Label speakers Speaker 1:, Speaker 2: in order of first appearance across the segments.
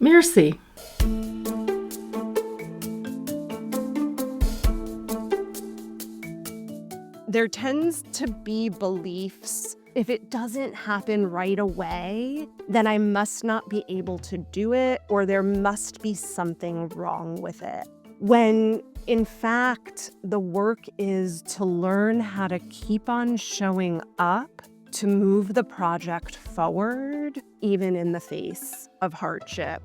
Speaker 1: Merci.
Speaker 2: There tends to be beliefs, if it doesn't happen right away, then I must not be able to do it, or there must be something wrong with it. When in fact, the work is to learn how to keep on showing up to move the project forward, even in the face of hardship.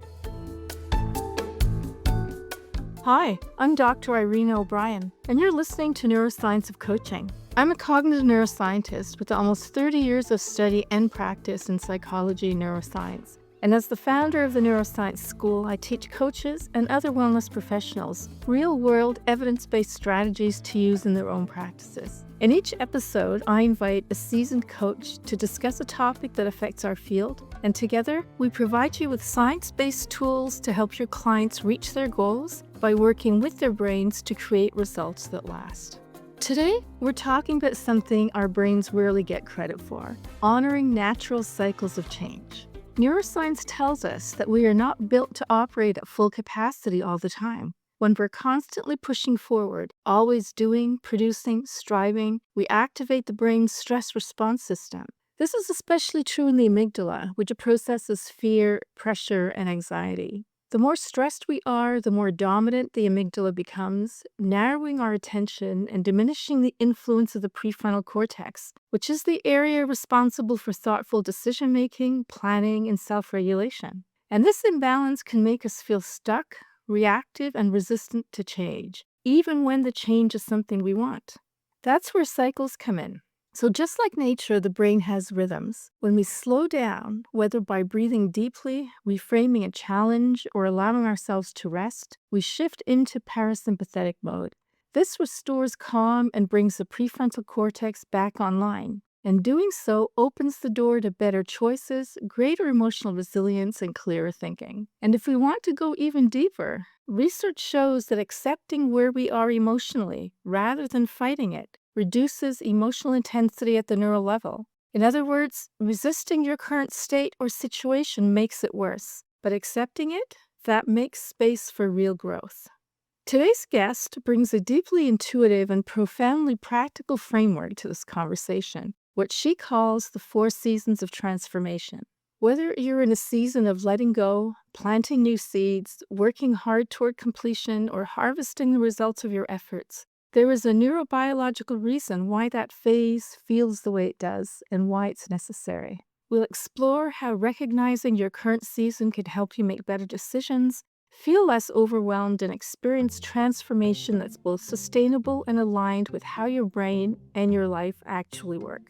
Speaker 3: Hi, I'm Dr. Irena O'Brien, and you're listening to Neuroscience of Coaching. I'm a cognitive neuroscientist with almost 30 years of study and practice in psychology and neuroscience. And as the founder of the Neuroscience School, I teach coaches and other wellness professionals real-world, evidence-based strategies to use in their own practices. In each episode, I invite a seasoned coach to discuss a topic that affects our field, and together, we provide you with science-based tools to help your clients reach their goals by working with their brains to create results that last. Today, we're talking about something our brains rarely get credit for: honoring natural cycles of change. Neuroscience tells us that we are not built to operate at full capacity all the time. When we're constantly pushing forward, always doing, producing, striving, we activate the brain's stress response system. This is especially true in the amygdala, which processes fear, pressure, and anxiety. The more stressed we are, the more dominant the amygdala becomes, narrowing our attention and diminishing the influence of the prefrontal cortex, which is the area responsible for thoughtful decision-making, planning, and self-regulation. And this imbalance can make us feel stuck, reactive, and resistant to change, even when the change is something we want. That's where cycles come in. So just like nature, the brain has rhythms. When we slow down, whether by breathing deeply, reframing a challenge, or allowing ourselves to rest, we shift into parasympathetic mode. This restores calm and brings the prefrontal cortex back online. And doing so opens the door to better choices, greater emotional resilience, and clearer thinking. And if we want to go even deeper, research shows that accepting where we are emotionally, rather than fighting it, reduces emotional intensity at the neural level. In other words, resisting your current state or situation makes it worse, but accepting it, that makes space for real growth. Today's guest brings a deeply intuitive and profoundly practical framework to this conversation, what she calls the 4 seasons of transformation. Whether you're in a season of letting go, planting new seeds, working hard toward completion, or harvesting the results of your efforts, there is a neurobiological reason why that phase feels the way it does and why it's necessary. We'll explore how recognizing your current season can help you make better decisions, feel less overwhelmed, and experience transformation that's both sustainable and aligned with how your brain and your life actually work.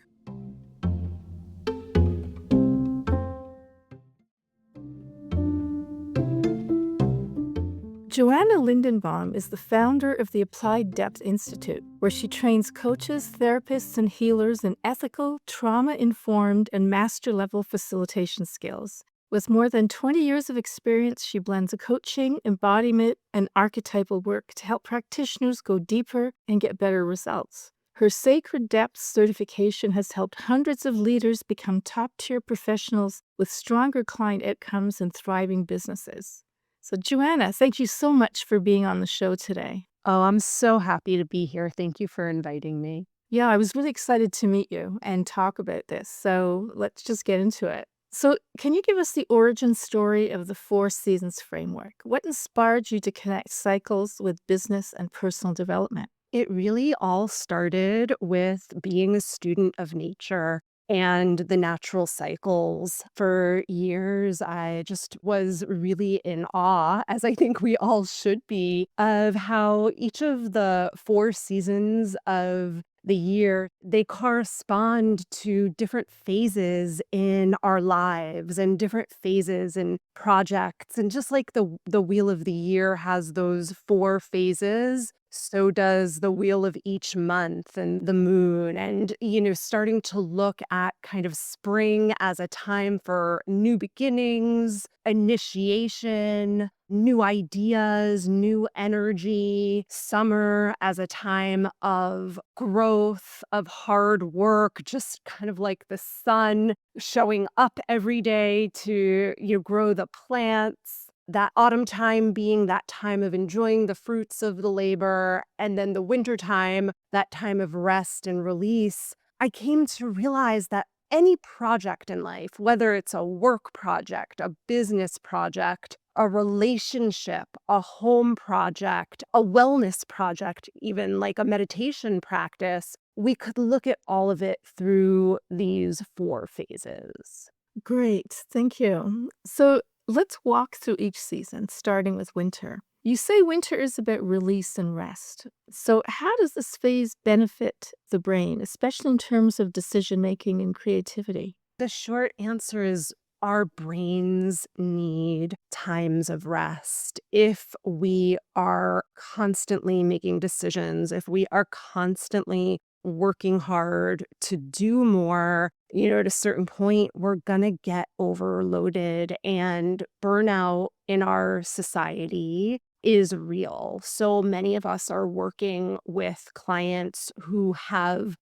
Speaker 3: Joanna Lindenbaum is the founder of the Applied Depth Institute, where she trains coaches, therapists, and healers in ethical, trauma-informed, and master-level facilitation skills. With more than 20 years of experience, she blends coaching, embodiment, and archetypal work to help practitioners go deeper and get better results. Her Sacred Depth certification has helped hundreds of leaders become top-tier professionals with stronger client outcomes and thriving businesses. So, Joanna, thank you so much for being on the show today.
Speaker 2: Oh, I'm so happy to be here. Thank you for inviting me.
Speaker 3: Yeah, I was really excited to meet you and talk about this. So let's just get into it. So can you give us the origin story of the 4 seasons framework? What inspired you to connect cycles with business and personal development?
Speaker 2: It really all started with being a student of nature and the natural cycles. For years, I just was really in awe, as I think we all should be, of how each of the 4 seasons of the year, they correspond to different phases in our lives and different phases in projects. And just like the wheel of the year has those 4 phases, so does the wheel of each month and the moon. And, starting to look at kind of spring as a time for new beginnings, initiation, new ideas, new energy, summer as a time of growth, of hard work, just kind of like the sun showing up every day to grow the plants. that autumn time being that time of enjoying the fruits of the labor, and then the winter time, that time of rest and release, I came to realize that any project in life, whether it's a work project, a business project, a relationship, a home project, a wellness project, even like a meditation practice, we could look at all of it through these 4 phases.
Speaker 3: Great, thank you. So let's walk through each season, starting with winter. You say winter is about release and rest. So, how does this phase benefit the brain, especially in terms of decision making and creativity?
Speaker 2: The short answer is our brains need times of rest. If we are constantly making decisions, if we are constantly working hard to do more, at a certain point, we're going to get overloaded, and burnout in our society is real. So many of us are working with clients who have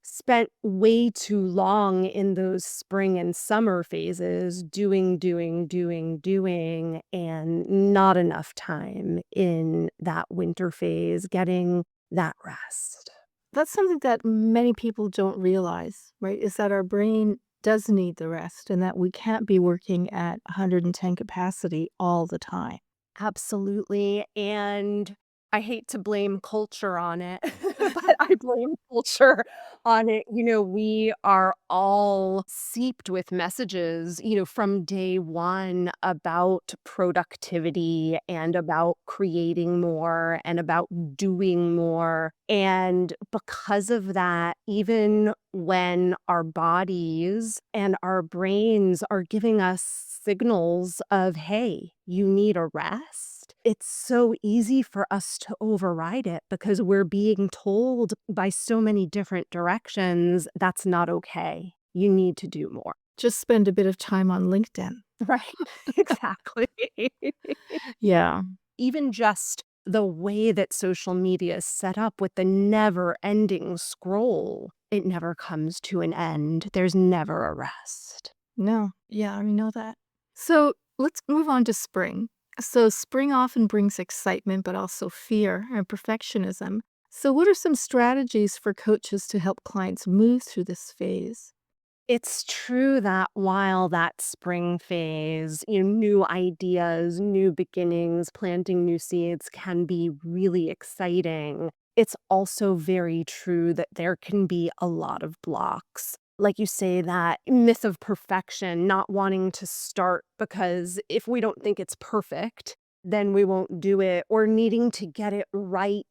Speaker 2: spent way too long in those spring and summer phases doing, and not enough time in that winter phase getting that rest.
Speaker 3: That's something that many people don't realize, right? Is that our brain does need the rest and that we can't be working at 110 capacity all the time.
Speaker 2: Absolutely, and I hate to blame culture on it, but I blame culture on it. We are all seeped with messages, from day one about productivity and about creating more and about doing more. And because of that, even when our bodies and our brains are giving us signals of, hey, you need a rest, it's so easy for us to override it because we're being told by so many different directions that's not okay. You need to do more.
Speaker 3: Just spend a bit of time on LinkedIn.
Speaker 2: Right. Exactly.
Speaker 3: Yeah.
Speaker 2: Even just the way that social media is set up with the never ending scroll, it never comes to an end. There's never a rest.
Speaker 3: No. Yeah, I know that. So let's move on to spring. So, spring often brings excitement, but also fear and perfectionism. So, what are some strategies for coaches to help clients move through this phase?
Speaker 2: It's true that while that spring phase, new ideas, new beginnings, planting new seeds can be really exciting, it's also very true that there can be a lot of blocks. Like you say, that myth of perfection, not wanting to start because if we don't think it's perfect, then we won't do it, or needing to get it right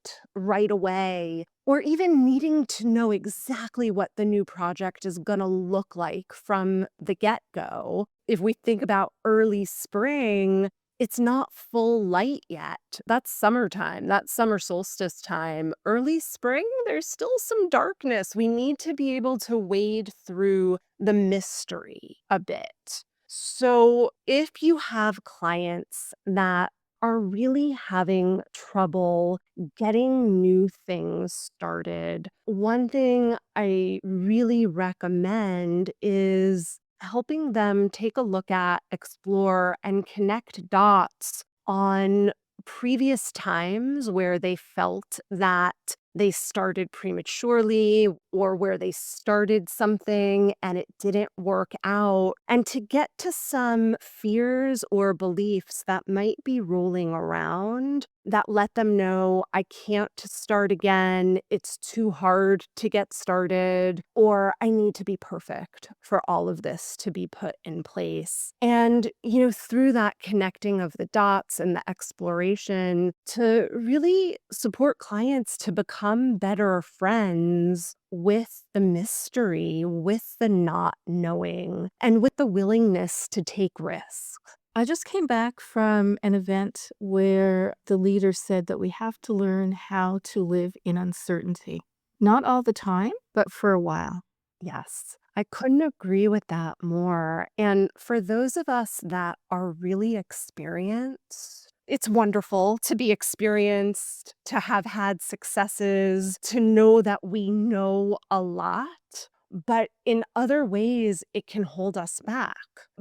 Speaker 2: away, or even needing to know exactly what the new project is going to look like from the get-go. If we think about early spring, it's not full light yet. That's summertime. That's summer solstice time. Early spring, there's still some darkness. We need to be able to wade through the mystery a bit. So, if you have clients that are really having trouble getting new things started, one thing I really recommend is helping them take a look at, explore, and connect dots on previous times where they felt that they started prematurely or where they started something and it didn't work out, and to get to some fears or beliefs that might be rolling around that let them know, I can't start again, it's too hard to get started, or I need to be perfect for all of this to be put in place. And, through that connecting of the dots and the exploration to really support clients to become better friends with the mystery, with the not knowing, and with the willingness to take risks.
Speaker 3: I just came back from an event where the leader said that we have to learn how to live in uncertainty. Not all the time, but for a while.
Speaker 2: Yes, I couldn't agree with that more. And for those of us that are really experienced, it's wonderful to be experienced, to have had successes, to know that we know a lot. But in other ways, it can hold us back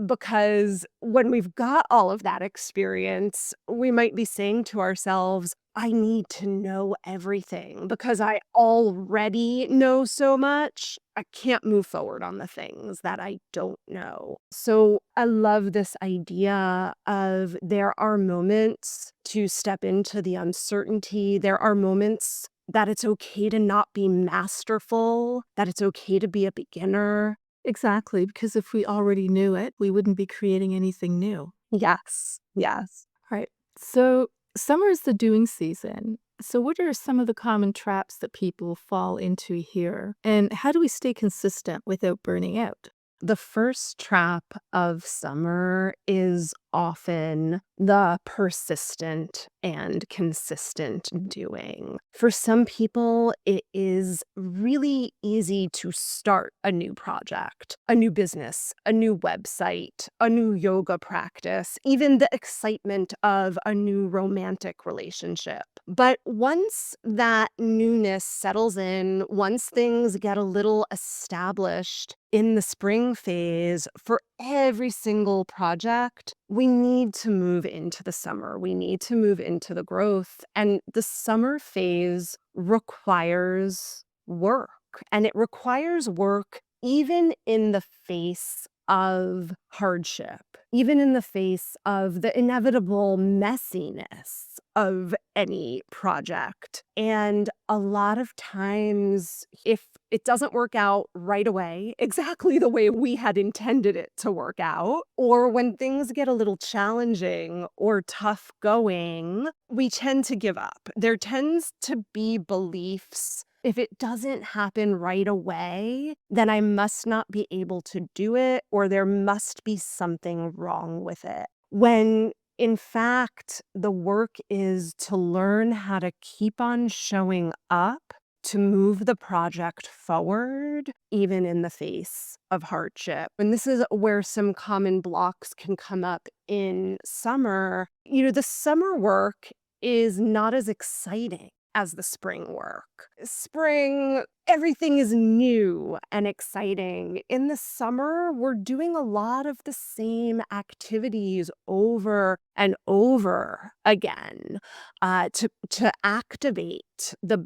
Speaker 2: because when we've got all of that experience, we might be saying to ourselves, I need to know everything because I already know so much. I can't move forward on the things that I don't know. So I love this idea of there are moments to step into the uncertainty. There are moments that it's okay to not be masterful, that it's okay to be a beginner.
Speaker 3: Exactly, because if we already knew it, we wouldn't be creating anything new.
Speaker 2: Yes, yes.
Speaker 3: All right. So summer is the doing season. So what are some of the common traps that people fall into here? And how do we stay consistent without burning out?
Speaker 2: The first trap of summer is often the persistent and consistent doing. For some people, it is really easy to start a new project, a new business, a new website, a new yoga practice, even the excitement of a new romantic relationship. But once that newness settles in, once things get a little established, in the spring phase, for every single project, we need to move into the summer. We need to move into the growth. And the summer phase requires work. And it requires work even in the face of hardship, even in the face of the inevitable messiness of any project. And a lot of times, if it doesn't work out right away, exactly the way we had intended it to work out, or when things get a little challenging or tough going, we tend to give up. There tends to be beliefs. If it doesn't happen right away, then I must not be able to do it, or there must be something wrong with it. When in fact, the work is to learn how to keep on showing up to move the project forward, even in the face of hardship. And this is where some common blocks can come up in summer. The summer work is not as exciting as the spring work. Spring, everything is new and exciting. In the summer, we're doing a lot of the same activities over and over again to activate the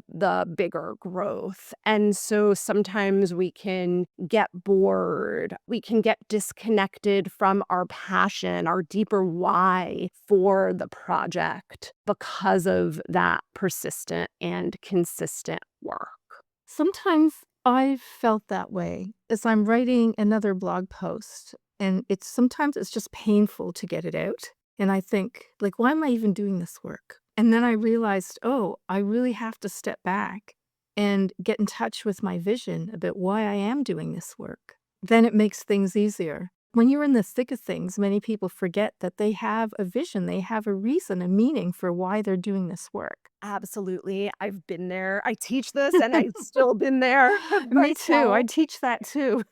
Speaker 2: bigger growth. And so sometimes we can get bored, we can get disconnected from our passion, our deeper why for the project because of that persistent and consistent work.
Speaker 3: Sometimes I've felt that way as I'm writing another blog post, and sometimes it's just painful to get it out. And I think, like, why am I even doing this work? And then I realized, oh, I really have to step back and get in touch with my vision about why I am doing this work. Then it makes things easier. When you're in the thick of things, many people forget that they have a vision, they have a reason, a meaning for why they're doing this work.
Speaker 2: Absolutely. I've been there. I teach this and I've still been there
Speaker 3: Me too. I
Speaker 2: myself.
Speaker 3: teach that too.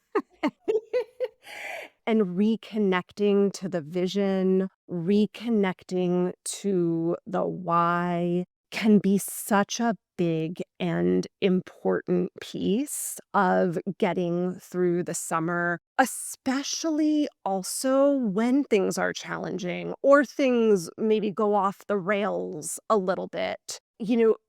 Speaker 2: And reconnecting to the vision, reconnecting to the why can be such a big and important piece of getting through the summer, especially also when things are challenging or things maybe go off the rails a little bit.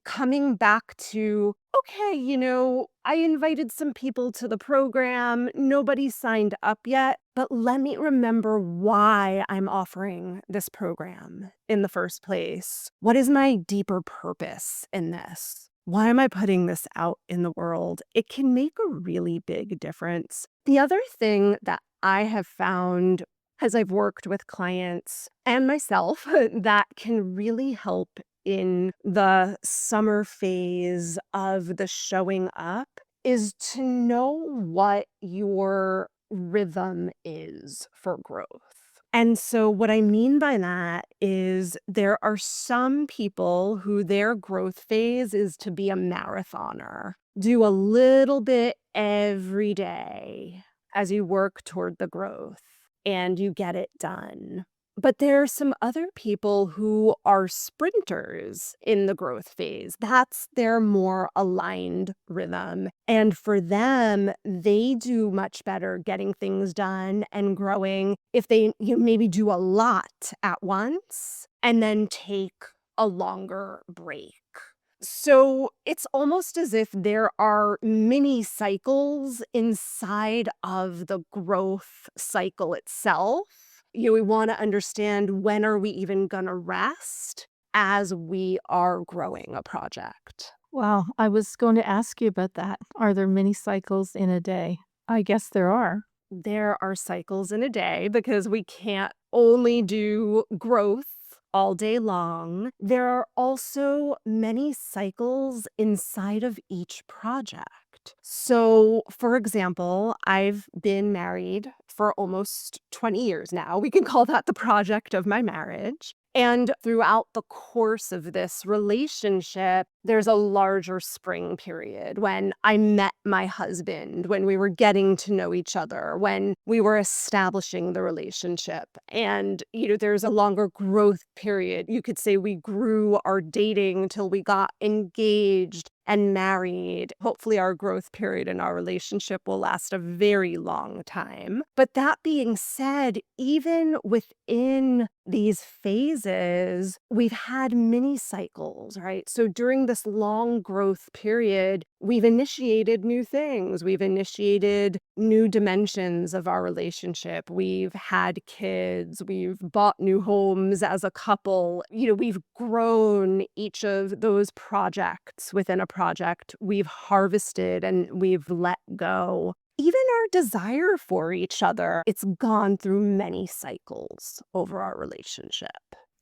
Speaker 2: Coming back to, okay, I invited some people to the program. Nobody signed up yet, but let me remember why I'm offering this program in the first place. What is my deeper purpose in this? Why am I putting this out in the world? It can make a really big difference. The other thing that I have found as I've worked with clients and myself that can really help in the summer phase of the showing up is to know what your rhythm is for growth. And so, what I mean by that is there are some people who their growth phase is to be a marathoner, do a little bit every day as you work toward the growth and you get it done. But there are some other people who are sprinters in the growth phase. That's their more aligned rhythm. And for them, they do much better getting things done and growing if they maybe do a lot at once and then take a longer break. So it's almost as if there are mini cycles inside of the growth cycle itself. We want to understand, when are we even going to rest as we are growing a project?
Speaker 3: Wow, I was going to ask you about that. Are there many cycles in a day? I guess there are.
Speaker 2: There are cycles in a day because we can't only do growth all day long. There are also many cycles inside of each project. So, for example, I've been married for almost 20 years now. We can call that the project of my marriage. And throughout the course of this relationship, there's a larger spring period when I met my husband, when we were getting to know each other, when we were establishing the relationship. And, there's a longer growth period. You could say we grew our dating till we got engaged and married. Hopefully, our growth period in our relationship will last a very long time. But that being said, even within these phases, we've had mini cycles, right? So during this long growth period, we've initiated new things. We've initiated new dimensions of our relationship. We've had kids. We've bought new homes as a couple. We've grown each of those projects within a project. We've harvested and we've let go. Even our desire for each other, it's gone through many cycles over our relationship.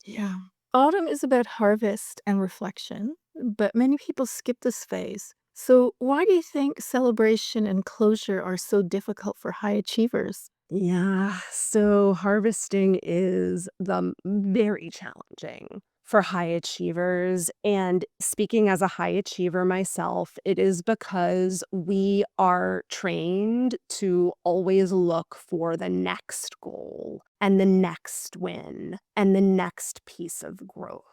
Speaker 3: Yeah. Autumn is about harvest and reflection, but many people skip this phase. So, why do you think celebration and closure are so difficult for high achievers?
Speaker 2: Yeah, so harvesting is very challenging for high achievers. And speaking as a high achiever myself, it is because we are trained to always look for the next goal and the next win and the next piece of growth.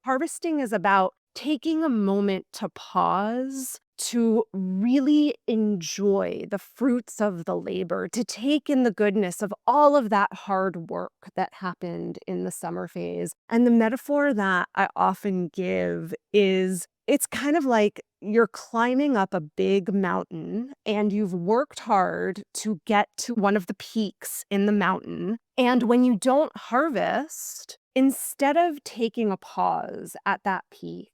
Speaker 2: Harvesting is about taking a moment to pause, to really enjoy the fruits of the labor, to take in the goodness of all of that hard work that happened in the summer phase. And the metaphor that I often give is, it's kind of like you're climbing up a big mountain and you've worked hard to get to one of the peaks in the mountain. And when you don't harvest, instead of taking a pause at that peak,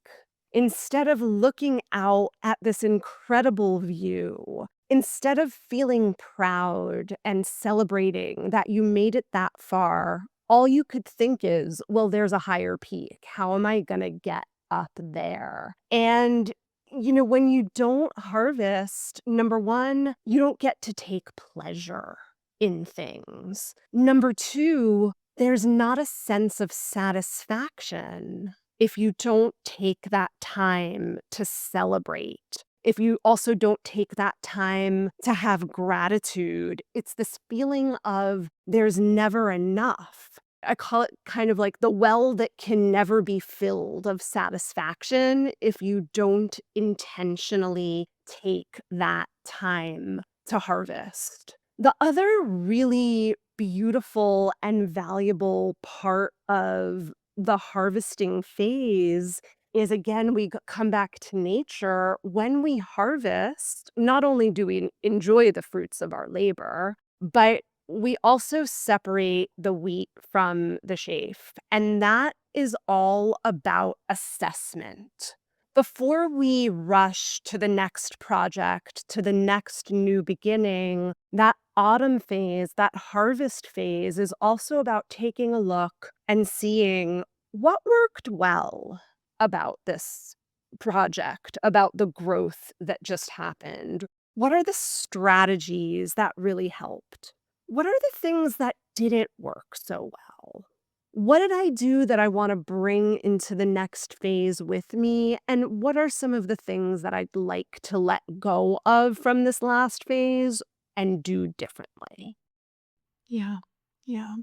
Speaker 2: instead of looking out at this incredible view, instead of feeling proud and celebrating that you made it that far, all you could think is, well, there's a higher peak. How am I going to get up there? And when you don't harvest, number one, you don't get to take pleasure in things. Number two, there's not a sense of satisfaction if you don't take that time to celebrate. If you also don't take that time to have gratitude, it's this feeling of there's never enough. I call it kind of like the well that can never be filled of satisfaction if you don't intentionally take that time to harvest. The other really beautiful and valuable part of the harvesting phase is, again, we come back to nature. When we harvest, not only do we enjoy the fruits of our labor, but we also separate the wheat from the chaff. And that is all about assessment. Before we rush to the next project, to the next new beginning, that autumn phase, that harvest phase, is also about taking a look and seeing what worked well about this project, about the growth that just happened. What are the strategies that really helped? What are the things that didn't work so well? What did I do that I want to bring into the next phase with me? And what are some of the things that I'd like to let go of from this last phase and do differently?
Speaker 3: Yeah. Yeah.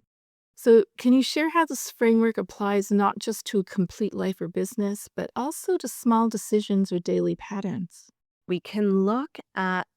Speaker 3: So, can you share how this framework applies not just to a complete life or business, but also to small decisions or daily patterns?
Speaker 2: We can look at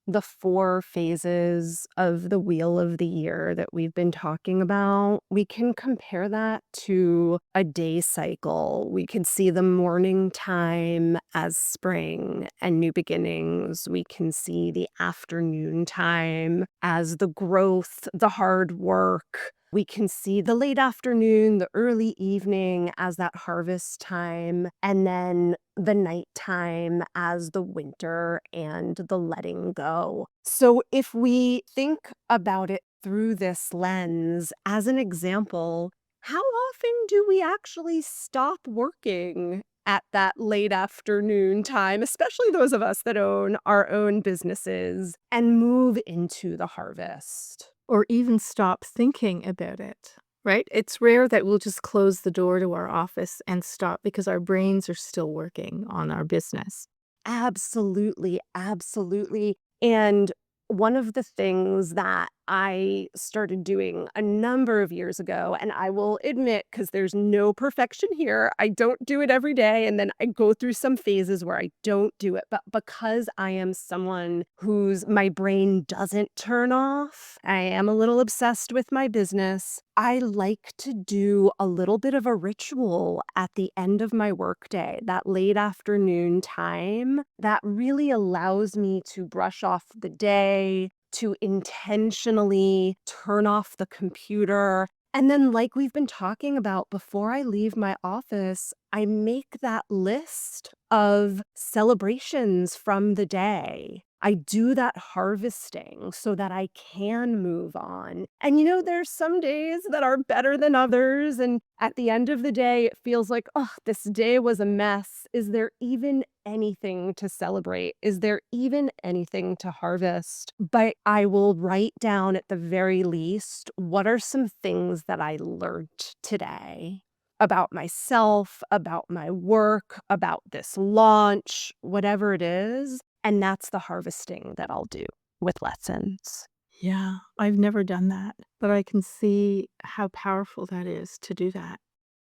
Speaker 2: the 4 phases of the wheel of the year that we've been talking about. We can compare that to a day cycle. We can see the morning time as spring and new beginnings. We can see the afternoon time as the growth, the hard work. We can see the late afternoon, the early evening as that harvest time, and then the nighttime as the winter and the letting go. So, if we think about it through this lens, as an example, how often do we actually stop working at that late afternoon time, especially those of us that own our own businesses, and move into the harvest?
Speaker 3: Or even stop thinking about it, right? It's rare that we'll just close the door to our office and stop because our brains are still working on our business.
Speaker 2: Absolutely, absolutely. And one of the things that I started doing a number of years ago, and I will admit, because there's no perfection here, I don't do it every day. And then I go through some phases where I don't do it. But because I am someone whose my brain doesn't turn off, I am a little obsessed with my business. I like to do a little bit of a ritual at the end of my workday, that late afternoon time that really allows me to brush off the day, to intentionally turn off the computer. And then, like we've been talking about, before I leave my office, I make that list of celebrations from the day. I do that harvesting so that I can move on. And there's some days that are better than others. And at the end of the day, it feels like, oh, this day was a mess. Is there even anything to celebrate? Is there even anything to harvest? But I will write down at the very least, what are some things that I learned today about myself, about my work, about this launch, whatever it is. And that's the harvesting that I'll do with lessons.
Speaker 3: Yeah, I've never done that, but I can see how powerful that is to do that.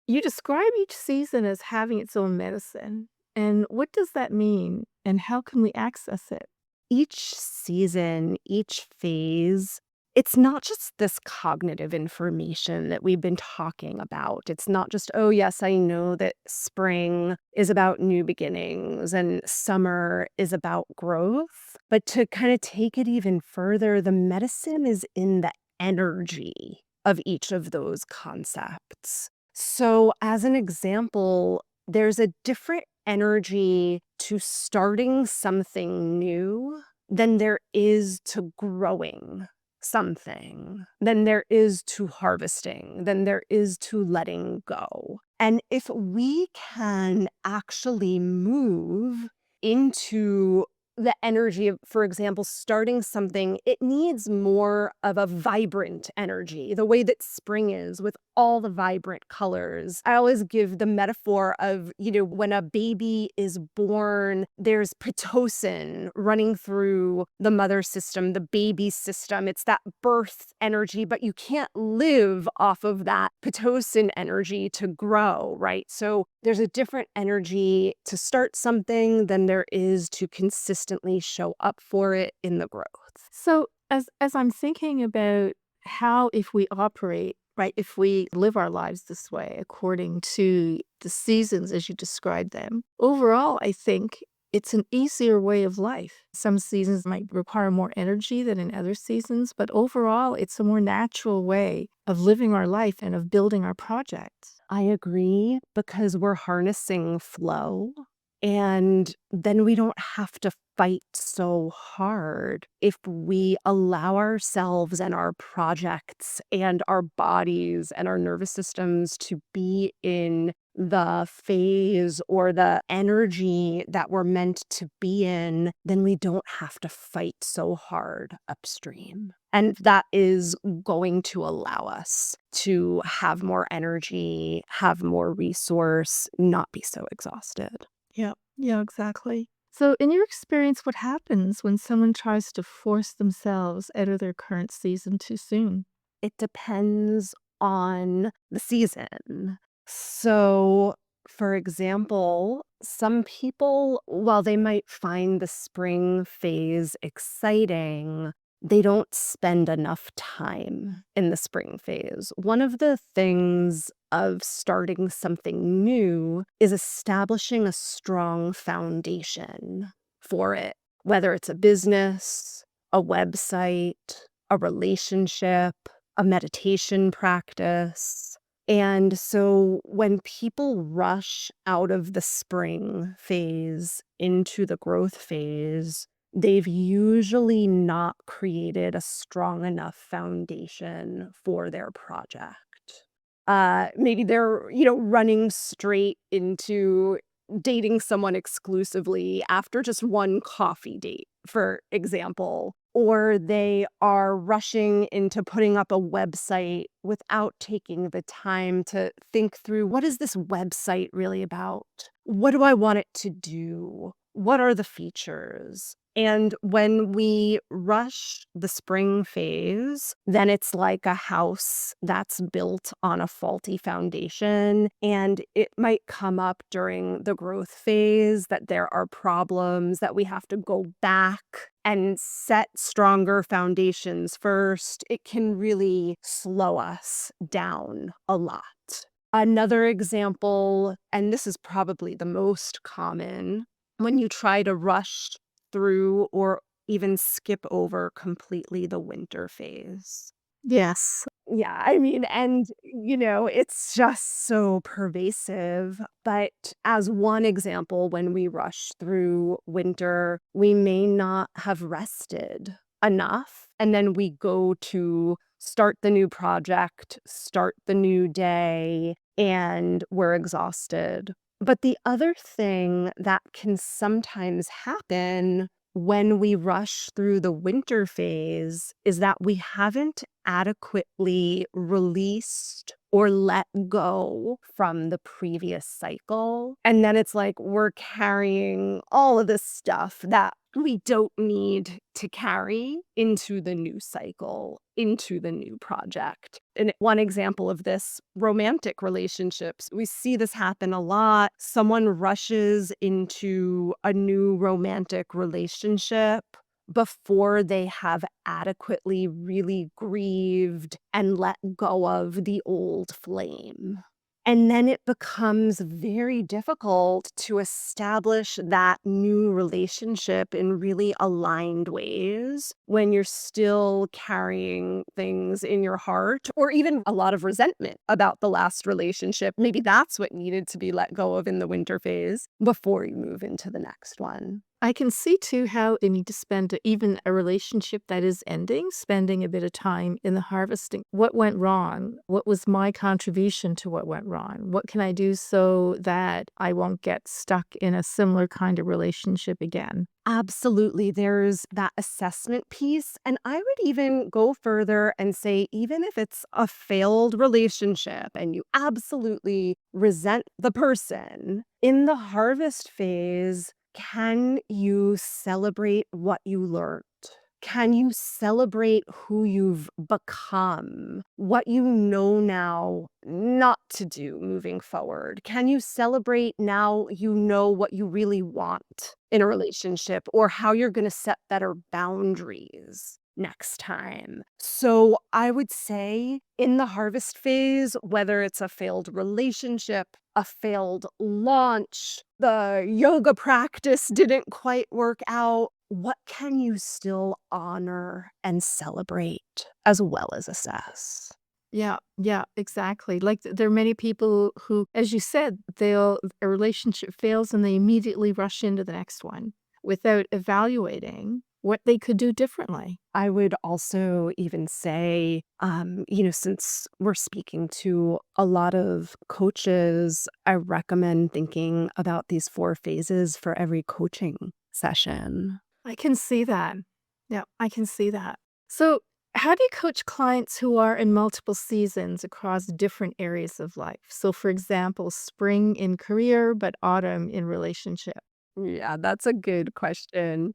Speaker 3: You describe each season as having its own medicine. And what does that mean? And how can we access it?
Speaker 2: Each season, each phase, it's not just this cognitive information that we've been talking about. It's not just, oh, yes, I know that spring is about new beginnings and summer is about growth. But to kind of take it even further, the medicine is in the energy of each of those concepts. So, as an example, there's a different energy to starting something new than there is to growing something, than there is to harvesting, than there is to letting go. And if we can actually move into the energy of, for example, starting something, it needs more of a vibrant energy, the way that spring is with all the vibrant colors. I always give the metaphor of, when a baby is born, there's pitocin running through the mother system, the baby system. It's that birth energy, but you can't live off of that pitocin energy to grow, right? So there's a different energy to start something than there is to consistently show up for it in the growth.
Speaker 3: So, as I'm thinking about how, if we operate, right, if we live our lives this way according to the seasons as you describe them, overall, I think it's an easier way of life. Some seasons might require more energy than in other seasons, but overall, it's a more natural way of living our life and of building our projects.
Speaker 2: I agree, because we're harnessing flow, and then we don't have to fight so hard if we allow ourselves and our projects and our bodies and our nervous systems to be in the phase or the energy that we're meant to be in. Then we don't have to fight so hard upstream. And that is going to allow us to have more energy, have more resource, not be so exhausted.
Speaker 3: Yeah, yeah, exactly. So, in your experience, what happens when someone tries to force themselves out of their current season too soon?
Speaker 2: It depends on the season. So, for example, some people, while they might find the spring phase exciting, they don't spend enough time in the spring phase. One of the things of starting something new is establishing a strong foundation for it, whether it's a business, a website, a relationship, a meditation practice. And so when people rush out of the spring phase into the growth phase, they've usually not created a strong enough foundation for their project. Maybe they're, running straight into dating someone exclusively after just one coffee date, for example, or they are rushing into putting up a website without taking the time to think through, what is this website really about? What do I want it to do? What are the features? And when we rush the spring phase, then it's like a house that's built on a faulty foundation. And it might come up during the growth phase that there are problems that we have to go back and set stronger foundations first. It can really slow us down a lot. Another example, and this is probably the most common, when you try to rush through or even skip over completely the winter phase.
Speaker 3: Yes.
Speaker 2: Yeah, I mean, and, it's just so pervasive. But as one example, when we rush through winter, we may not have rested enough. And then we go to start the new project, start the new day, and we're exhausted. But the other thing that can sometimes happen when we rush through the winter phase is that we haven't adequately released or let go from the previous cycle. And then it's like we're carrying all of this stuff that we don't need to carry into the new cycle, into the new project. And one example of this, romantic relationships. We see this happen a lot. Someone rushes into a new romantic relationship before they have adequately really grieved and let go of the old flame. And then it becomes very difficult to establish that new relationship in really aligned ways when you're still carrying things in your heart or even a lot of resentment about the last relationship. Maybe that's what needed to be let go of in the winter phase before you move into the next one.
Speaker 3: I can see too how they need to spend even a relationship that is ending, spending a bit of time in the harvesting. What went wrong? What was my contribution to what went wrong? What can I do so that I won't get stuck in a similar kind of relationship again?
Speaker 2: Absolutely. There's that assessment piece. And I would even go further and say, even if it's a failed relationship and you absolutely resent the person, in the harvest phase, can you celebrate what you learned? Can you celebrate who you've become, what you know now not to do moving forward? Can you celebrate now you know what you really want in a relationship or how you're going to set better boundaries next time? So I would say in the harvest phase, whether it's a failed relationship, a failed launch, the yoga practice didn't quite work out, what can you still honor and celebrate as well as assess?
Speaker 3: Yeah, yeah, exactly. Like there are many people who, as you said, a relationship fails and they immediately rush into the next one without evaluating what they could do differently.
Speaker 2: I would also even say, since we're speaking to a lot of coaches, I recommend thinking about these 4 phases for every coaching session.
Speaker 3: I can see that. Yeah, I can see that. So, how do you coach clients who are in multiple seasons across different areas of life? So, for example, spring in career, but autumn in relationship.
Speaker 2: Yeah, that's a good question.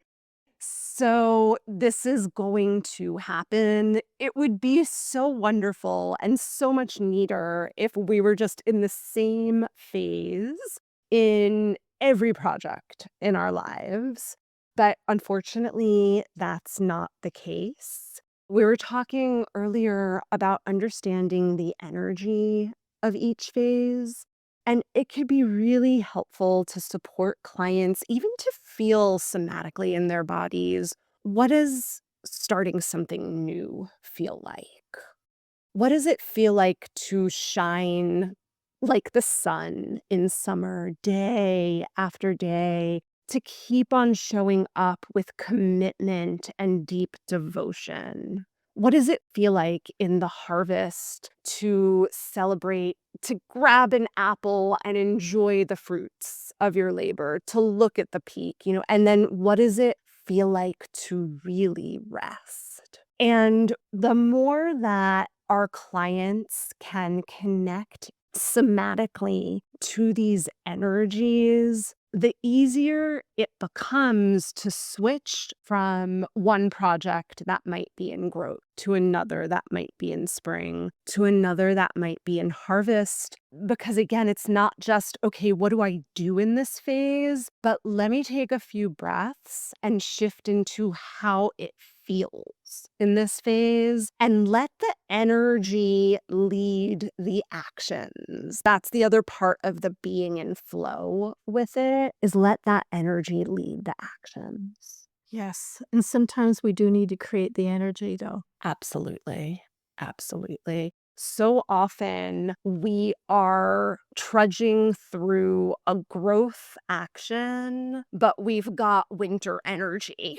Speaker 2: So, this is going to happen. It would be so wonderful and so much neater if we were just in the same phase in every project in our lives. But unfortunately, that's not the case. We were talking earlier about understanding the energy of each phase. And it could be really helpful to support clients, even to feel somatically in their bodies. What does starting something new feel like? What does it feel like to shine like the sun in summer, day after day, to keep on showing up with commitment and deep devotion? What does it feel like in the harvest to celebrate, to grab an apple and enjoy the fruits of your labor, to look at the peak, and then what does it feel like to really rest? And the more that our clients can connect somatically to these energies, the easier it becomes to switch from one project that might be in growth to another that might be in spring to another that might be in harvest. Because again, it's not just, okay, what do I do in this phase? But let me take a few breaths and shift into how it feels in this phase and let the energy lead the actions. That's the other part of the being in flow with it, is let that energy lead the actions.
Speaker 3: Yes. And sometimes we do need to create the energy, though.
Speaker 2: Absolutely. Absolutely. So often we are trudging through a growth action, but we've got winter energy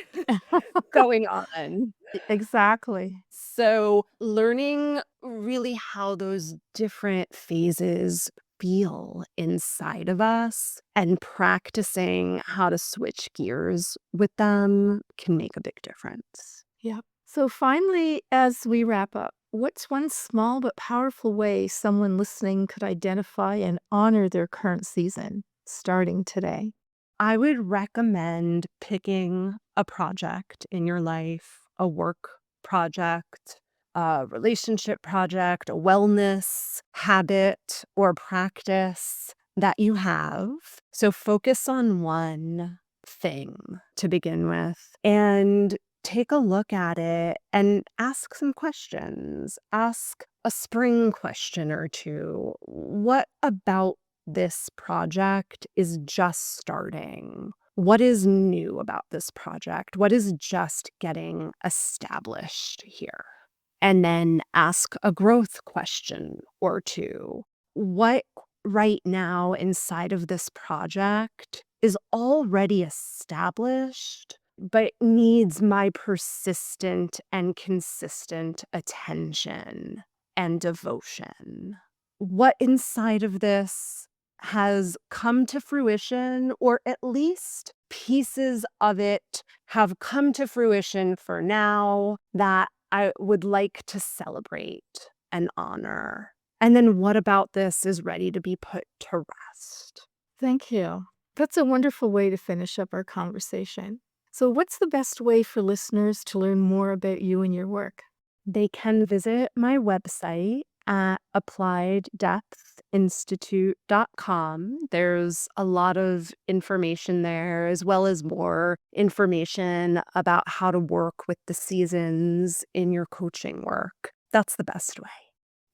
Speaker 2: going on.
Speaker 3: Exactly.
Speaker 2: So, learning really how those different phases feel inside of us and practicing how to switch gears with them can make a big difference.
Speaker 3: Yep. So finally, as we wrap up, what's one small but powerful way someone listening could identify and honor their current season starting today?
Speaker 2: I would recommend picking a project in your life, a work project, a relationship project, a wellness habit or practice that you have. So focus on one thing to begin with and take a look at it and ask some questions. Ask a spring question or two. What about this project is just starting? What is new about this project? What is just getting established here? And then ask a growth question or two. What right now inside of this project is already established, but needs my persistent and consistent attention and devotion? What inside of this has come to fruition, or at least pieces of it have come to fruition for now that I would like to celebrate and honor? And then what about this is ready to be put to rest?
Speaker 3: Thank you. That's a wonderful way to finish up our conversation. So, what's the best way for listeners to learn more about you and your work?
Speaker 2: They can visit my website at applieddepthinstitute.com. There's a lot of information there, as well as more information about how to work with the seasons in your coaching work. That's the best way.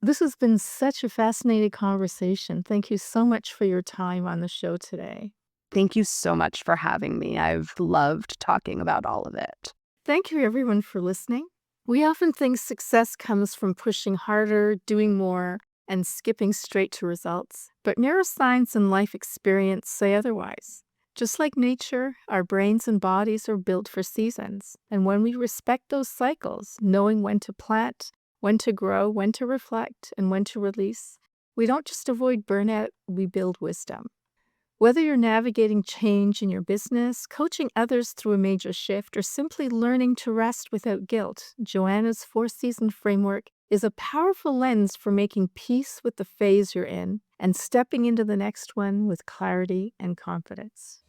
Speaker 3: This has been such a fascinating conversation. Thank you so much for your time on the show today.
Speaker 2: Thank you so much for having me. I've loved talking about all of it.
Speaker 3: Thank you, everyone, for listening. We often think success comes from pushing harder, doing more, and skipping straight to results. But neuroscience and life experience say otherwise. Just like nature, our brains and bodies are built for seasons. And when we respect those cycles, knowing when to plant, when to grow, when to reflect, and when to release, we don't just avoid burnout, we build wisdom. Whether you're navigating change in your business, coaching others through a major shift, or simply learning to rest without guilt, Joanna's 4-season framework is a powerful lens for making peace with the phase you're in and stepping into the next one with clarity and confidence.